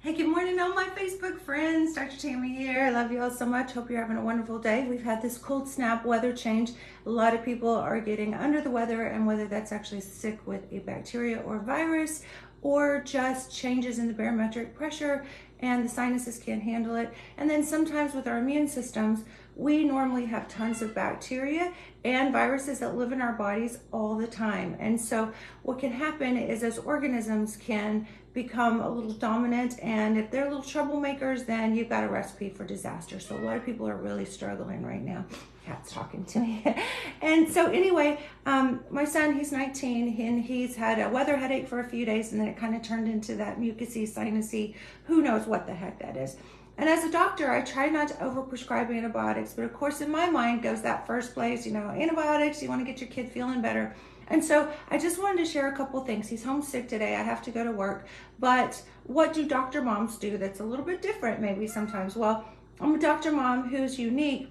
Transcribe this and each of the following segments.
Hey, good morning, all my Facebook friends. Dr. Tammy here. I love you all so much. Hope you're having a wonderful day. We've had this cold snap weather change. A lot of people are getting under the weather, and whether that's actually sick with a bacteria or virus or just changes in the barometric pressure and the sinuses can't handle it. And then sometimes with our immune systems, we normally have tons of bacteria and viruses that live in our bodies all the time. And so what can happen is those organisms can become a little dominant, and if they're little troublemakers, then you've got a recipe for disaster. So a lot of people are really struggling right now. Cat's talking to me. And so anyway, my son, he's 19, and he's had a weather headache for a few days, and then it kind of turned into that mucousy, sinusy, who knows what the heck that is. And as a doctor, I try not to overprescribe antibiotics, but of course in my mind goes that first place, antibiotics, you want to get your kid feeling better. And so I just wanted to share a couple things. He's homesick today. I have to go to work. But what do doctor moms do that's a little bit different maybe sometimes? Well, I'm a doctor mom who's unique,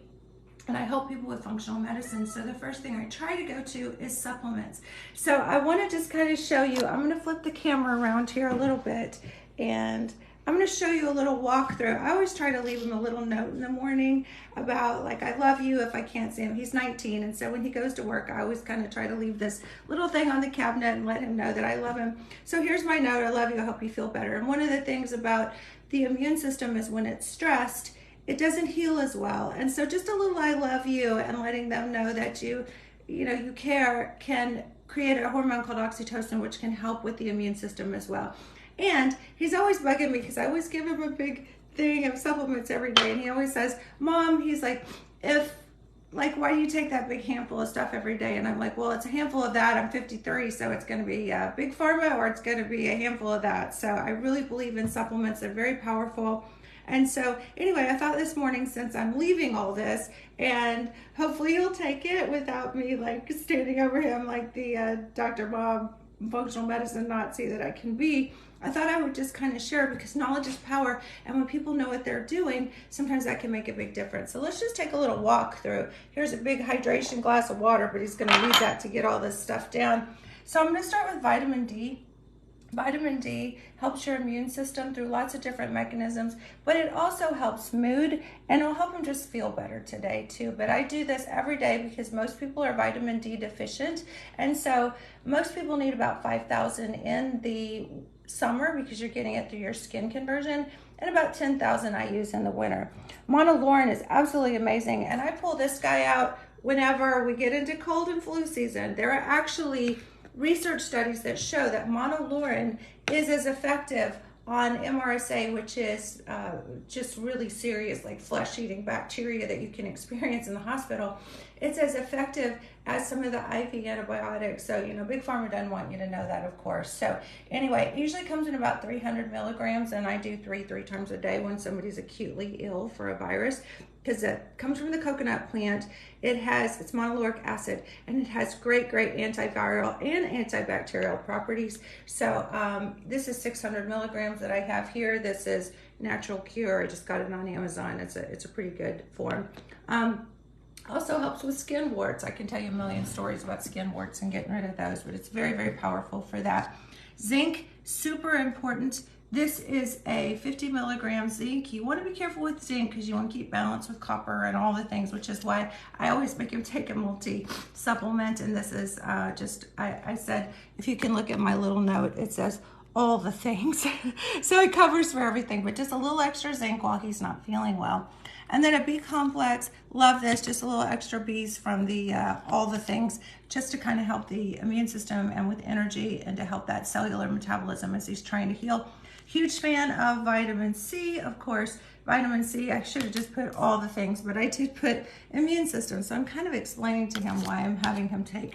and I help people with functional medicine. So the first thing I try to go to is supplements. So I want to just kind of show you. I'm going to flip the camera around here a little bit, and I'm going to show you a little walkthrough. I always try to leave him a little note in the morning about, like, I love you if I can't see him. He's 19, and so when he goes to work, I always kind of try to leave this little thing on the cabinet and let him know that I love him. So here's my note. I love you. I hope you feel better. And one of the things about the immune system is when it's stressed, it doesn't heal as well. And so just a little I love you and letting them know that you care can create a hormone called oxytocin, which can help with the immune system as well. And he's always bugging me because I always give him a big thing of supplements every day. And he always says, Mom, he's like, why do you take that big handful of stuff every day? And I'm like, well, it's a handful of that. I'm 53, so it's going to be big pharma, or it's going to be a handful of that. So I really believe in supplements. They're very powerful. And so anyway, I thought this morning, since I'm leaving all this, and hopefully he'll take it without me like standing over him like the Dr. Bob functional medicine Nazi that I can be, I thought I would just kind of share, because knowledge is power, and when people know what they're doing, sometimes that can make a big difference. So let's just take a little walk through. Here's a big hydration glass of water, but he's going to need that to get all this stuff down. So I'm going to start with vitamin D. Vitamin D helps your immune system through lots of different mechanisms, but it also helps mood, and it'll help them just feel better today too. But I do this every day because most people are vitamin D deficient, and so most people need about 5,000 in the summer because you're getting it through your skin conversion, and about 10,000 I use in the winter. Monolaurin is absolutely amazing, and I pull this guy out whenever we get into cold and flu season. There are actually research studies that show that monolaurin is as effective on MRSA, which is just really serious, like flesh-eating bacteria that you can experience in the hospital. It's as effective as some of the IV antibiotics. So, Big Pharma doesn't want you to know that, of course. So anyway, it usually comes in about 300 milligrams, and I do three times a day when somebody's acutely ill for a virus, because it comes from the coconut plant. It's monolauric acid, and it has great antiviral and antibacterial properties. So this is 600 milligrams that I have here. This is Natural Cure. I just got it on Amazon. It's a pretty good form. Also helps with skin warts. I can tell you a million stories about skin warts and getting rid of those, but it's very powerful for that. Zinc, super important. This is a 50 milligram zinc. You want to be careful with zinc because you want to keep balance with copper and all the things, which is why I always make him take a multi-supplement. And this is I said, if you can look at my little note, it says all the things. So it covers for everything, but just a little extra zinc while he's not feeling well. And then a B complex, love this, just a little extra B's from the all the things, just to kind of help the immune system and with energy, and to help that cellular metabolism as he's trying to heal. Huge fan of vitamin C, of course. Vitamin C, I should have just put all the things, but I did put immune system. So I'm kind of explaining to him why I'm having him take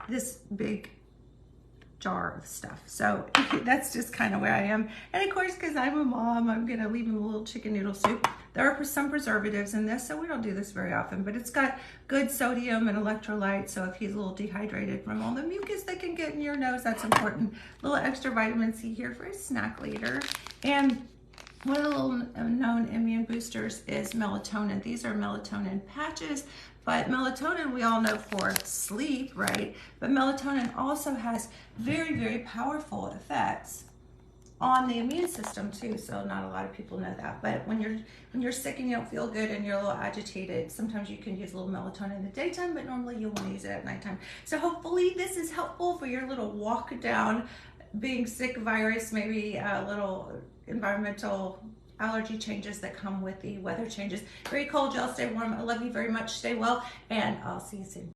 this big jar of stuff. So that's just kind of where I am. And of course, because I'm a mom, I'm going to leave him a little chicken noodle soup. There are some preservatives in this, so we don't do this very often, but it's got good sodium and electrolytes. So if he's a little dehydrated from all the mucus that can get in your nose, that's important. A little extra vitamin C here for his snack later. And one of the little known immune boosters is melatonin. These are melatonin patches, but melatonin we all know for sleep, right? But melatonin also has very powerful effects on the immune system too, so not a lot of people know that. But when you're sick and you don't feel good and you're a little agitated, sometimes you can use a little melatonin in the daytime, but normally you'll want to use it at nighttime. So hopefully this is helpful for your little walk down being sick virus, maybe a little environmental allergy changes that come with the weather changes. Very cold, y'all. Stay warm. I love you very much. Stay well, and I'll see you soon.